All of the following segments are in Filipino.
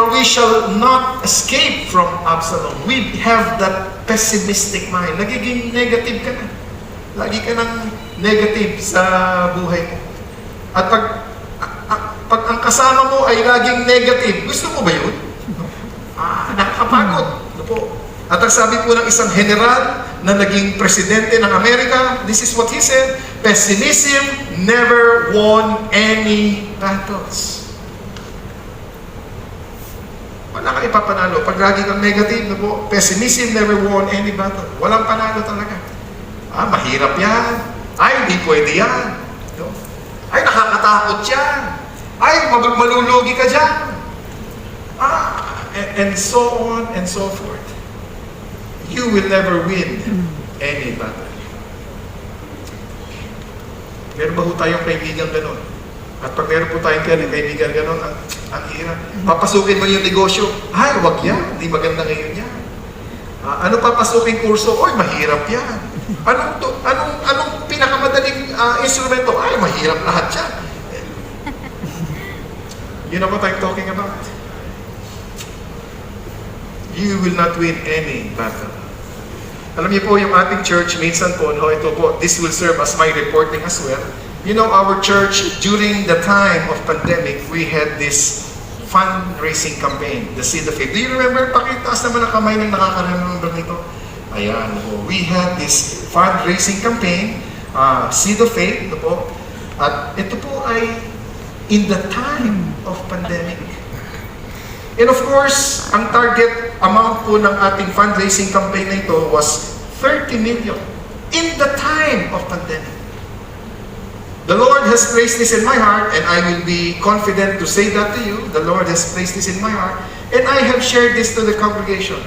or we shall not escape from Absalom. We have that pessimistic mind. Nagiging negative ka na. Lagi ka ng negative sa buhay mo. At pag ang kasama mo ay laging negative, gusto mo ba yun? Nakakapagod. Ano po? At ang sabi po ng isang general na naging presidente ng Amerika, this is what he said, pessimism never won any battles. Wala kang ipapanalo. Pag lagi kang negative, no po, pessimism never won any battle. Walang panalo talaga. Mahirap yan. Ay, hindi pwede yan. No? Ay, nakakatakot yan. Ay, malulugi ka dyan. And so on and so forth. You will never win any battle. Meron ba ho tayong kaibigan ganon? At pag meron po tayong kaibigan ganon, ang hirap. Papasukin mo yung negosyo. Ay, wag yan. Hindi maganda ngayon yan. Ano papasukin kurso? Oy, mahirap yan. Anong pinakamadaling instrumento? Ay, mahirap lahat yan. You know what I'm talking about? You will not win any battle. Alam niyo po, yung ating church, minsan po, ito po, this will serve as my reporting as well. You know, our church, during the time of pandemic, we had this fundraising campaign, the Seed of Faith. Do you remember? Pakitaas naman ang kamay ng nakaka-remember nito. Ayan, po. We had this fundraising campaign, Seed of Faith, ito po. At ito po ay in the time of pandemic. And of course, ang target amount po ng ating fundraising campaign na ito was 30 million in the time of pandemic. The Lord has placed this in my heart, and I will be confident to say that to you. The Lord has placed this in my heart, and I have shared this to the congregation.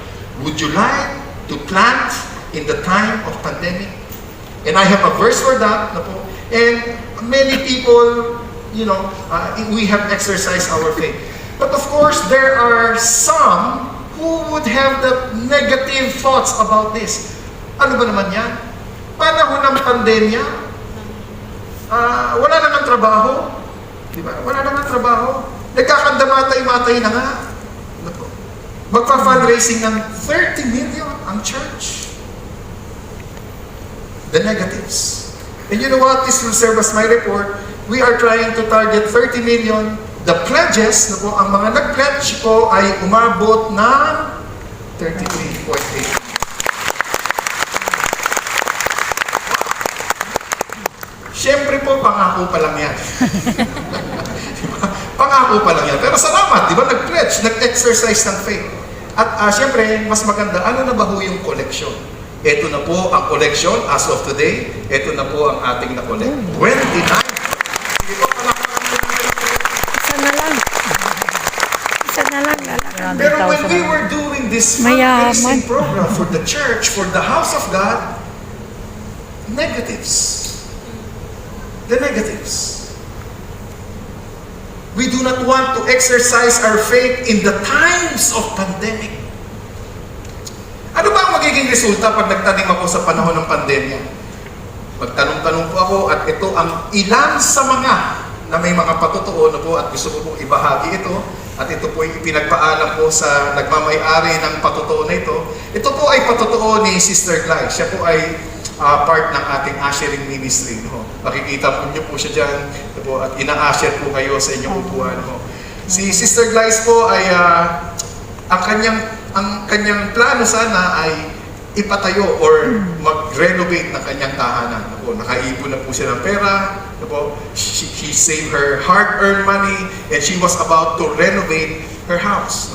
Would you like to plant in the time of pandemic? And I have a verse for that. And many people, you know, we have exercised our faith. But of course, there are some who would have the negative thoughts about this. Ano ba naman yan? Panahon ng pandemya, wala namang trabaho. Diba? Wala namang trabaho. Nagkakandamatay-matay na nga. Magpa-fundraising ng 30 million ang church. The negatives. And you know what? This will serve as my report. We are trying to target 30 million. The pledges, ang mga nag-pledge po ay umabot ng 33.8. Siyempre po, pangako pa lang yan. Pangako pa lang yan. Pero salamat, di ba? Nag-pledge, nag-exercise ng faith. At siyempre, mas maganda, ano na ba ho yung collection? Ito na po ang collection as of today. Ito na po ang ating na-collect. 29. Pero when we were doing this fundraising program for the church, for the house of God, negatives. The negatives. We do not want to exercise our faith in the times of pandemic. Ano ba ang magiging resulta pag nagtanim ako sa panahon ng pandemya? Magtanong-tanong po ako at ito ang ilan sa mga na may mga patotoo na po at gusto ko pong ibahagi ito. At ito po ay ipinagpaalam po sa nagmamay-ari ng patotoo na ito. Ito po ay patotoo ni Sister Gly. Siya po ay part ng ating ushering ministry. No? Makikita po niyo po siya dyan at ina-usher po kayo sa inyong upuan. No? Si Sister Gly po ay ang kanyang plano sana ay ipatayo or mag-renovate ng kanyang tahanan. Nakaipon na po siya ng pera. She saved her hard-earned money and she was about to renovate her house.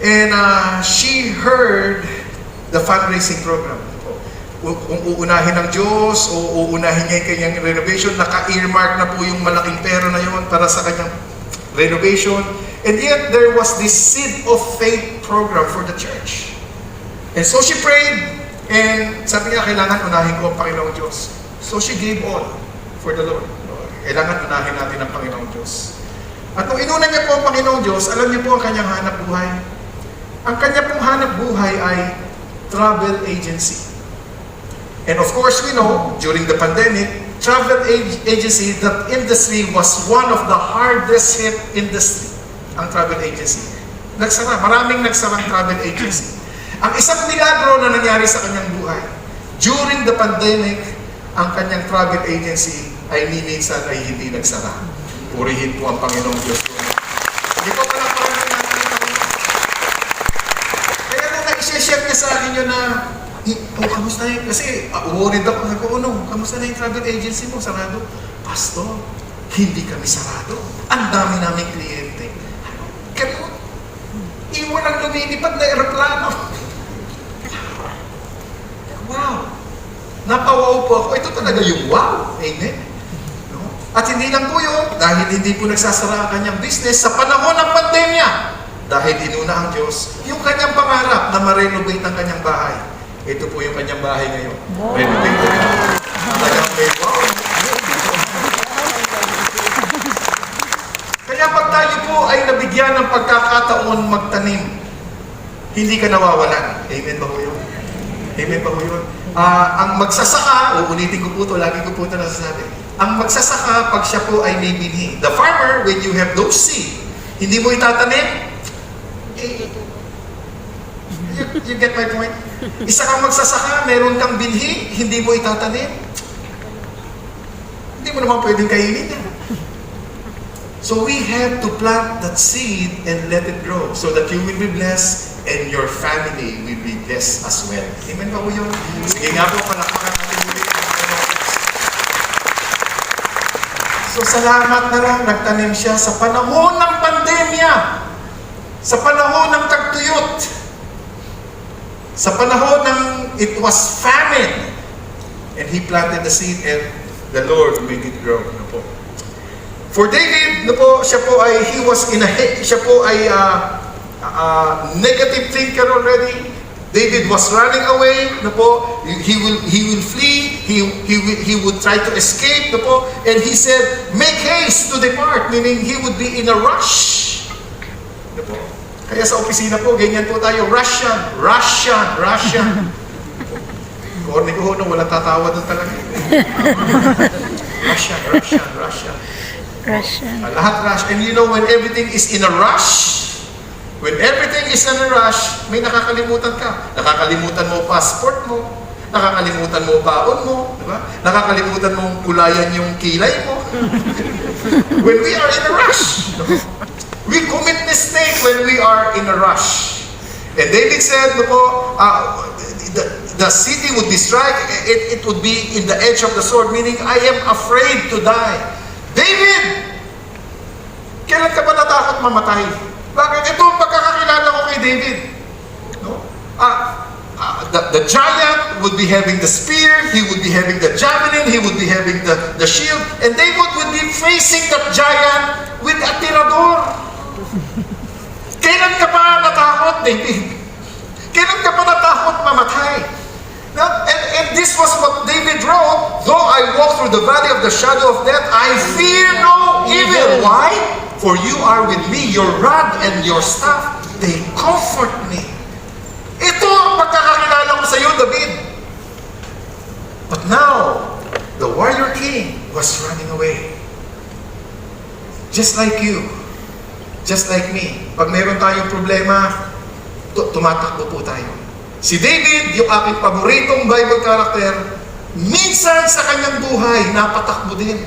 And she heard the fundraising program. Kung uunahin ng Diyos o uunahin niya yung kanyang renovation, naka-earmark na po yung malaking pera na yun para sa kanyang renovation. And yet, there was this Seed of Faith program for the church. And so she prayed, and sabi niya, kailangan unahin ko ang Panginoong Diyos. So she gave all for the Lord. Kailangan unahin natin ang Panginoong Diyos. At nung inuna niya po ang Panginoong Diyos, alam niyo po ang kanyang hanap buhay. Ang kanya pong hanap buhay ay travel agency. And of course, we know, during the pandemic, travel agency, that industry was one of the hardest hit industry, ang travel agency. Nagsara. Maraming nagsarang travel agency. Ang isang milagro na nangyari sa kanyang buhay, during the pandemic, ang kanyang travel agency ay minsan ay hindi nagsara. Purihin po ang Panginoong Diyos. Hindi po pala parang natin. Kaya nung nag-share niya sa akin yun na, kamusta na yun? Kasi worried ako. Kamusta na yung travel agency mo? Sarado? Pastor, hindi kami sarado. Ang dami naming kliyente. Ganun. Iwan ang lumilipad na aeroplano. Wow! Napawaw po ako. Ito talaga yung wow. Amen? No? At hindi lang po yun, dahil hindi po nagsasara ang kanyang business sa panahon ng pandemya. Dahil inuna ang Diyos, yung kanyang pangarap na ma-renovate ang kanyang bahay. Ito po yung kanyang bahay ngayon. Wow. Renovate na. Talagang may wow. Kaya pag tayo po ay nabigyan ng pagkakataon magtanim, hindi ka nawawalan. Amen ba po yun? Amen ba po yun? Ang magsasaka, uulitin ko po ito, lagi ko po ito nasasabi. Ang magsasaka, pag siya po ay may binhi. The farmer, when you have those seed, hindi mo itatanim, you get my point? Isa kang magsasaka, meron kang binhi, hindi mo itatanim, hindi mo naman pwedeng kainin yan. So we have to plant that seed and let it grow so that you will be blessed and your family will be blessed as well. Amen ba po yun? Sige nga po, palakpakan natin ulit. So salamat na lang, nagtanim siya sa panahon ng pandemya, sa panahon ng tagtuyot, sa panahon ng it was famine, and he planted the seed and the Lord made it grow. Ano po? For David, siya po ay negative thinker already. David was running away, he will flee, he would try to escape, and he said, make haste to depart, meaning he would be in a rush. Kaya sa opisina po, ganyan po tayo, Russian. Korni ko walang tatawa doon talaga. Russian. Lahat rush. And you know, when everything is in a rush, may nakakalimutan ka. Nakakalimutan mo passport mo, nakakalimutan mo baon mo, diba? Nakakalimutan mong kulayan yung kilay mo. When we are in a rush, we commit mistake when we are in a rush. And David said, the city would be struck, it would be in the edge of the sword, meaning I am afraid to die. David! Kailan ka ba natakot mamatay? Bakit? Ito ang pagkakakilala ko kay David. No? The giant would be having the spear, he would be having the javelin, he would be having the shield, and David would be facing that giant with a tirador. Kailan ka ba natakot, David? Kailan ka ba natakot mamatay? No? And this was what David wrote, though I walk through the valley of the shadow of death, I fear no evil. Why? For you are with me, your rod and your staff, they comfort me. Ito ang pagkakakilala ko sa iyo, David. But now, the warrior king was running away. Just like you. Just like me. Pag meron tayong problema, tumatakbo po tayo. Si David, yung aking paboritong Bible character, minsan sa kanyang buhay, napatakbo din.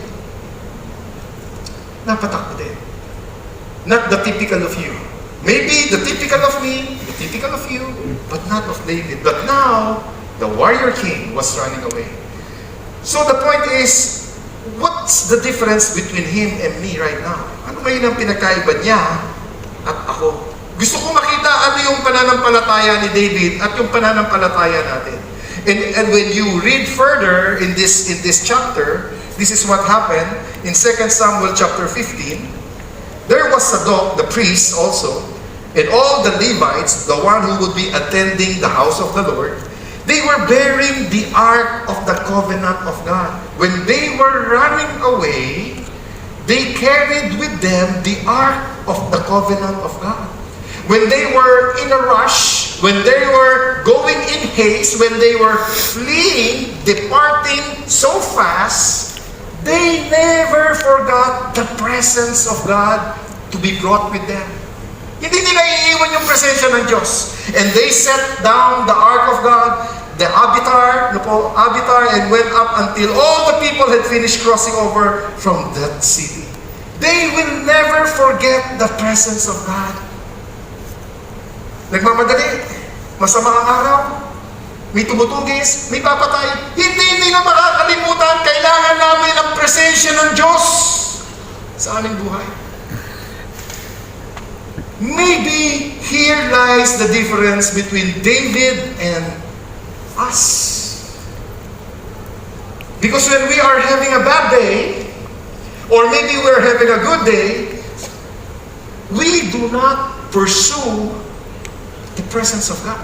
Not the typical of you. Maybe the typical of me, the typical of you, but not of David. But now, the warrior king was running away. So the point is, what's the difference between him and me right now? Ano ngayon ang pinagkaiba niya at ako? Gusto ko makita ano yung pananampalataya ni David at yung pananampalataya natin. And when you read further in this chapter, this is what happened in 2 Samuel chapter 15. There was Zadok, the priest also, and all the Levites, the one who would be attending the house of the Lord. They were bearing the ark of the covenant of God. When they were running away, they carried with them the ark of the covenant of God. When they were in a rush, when they were going in haste, when they were fleeing, departing so fast, they never forgot the presence of God to be brought with them. Yan Hindi nila iiwan yung presensya ng Diyos. And they set down the ark of God, the Abitar, and went up until all the people had finished crossing over from that city. They will never forget the presence of God. Nagmamadali, masama ang araw, may tumutugis, may papatay. Hindi nila makakalimutan, kailangan namin ang presensya ng Diyos sa aming buhay. Maybe here lies the difference between David and us. Because when we are having a bad day, or maybe we're having a good day, we do not pursue the presence of God.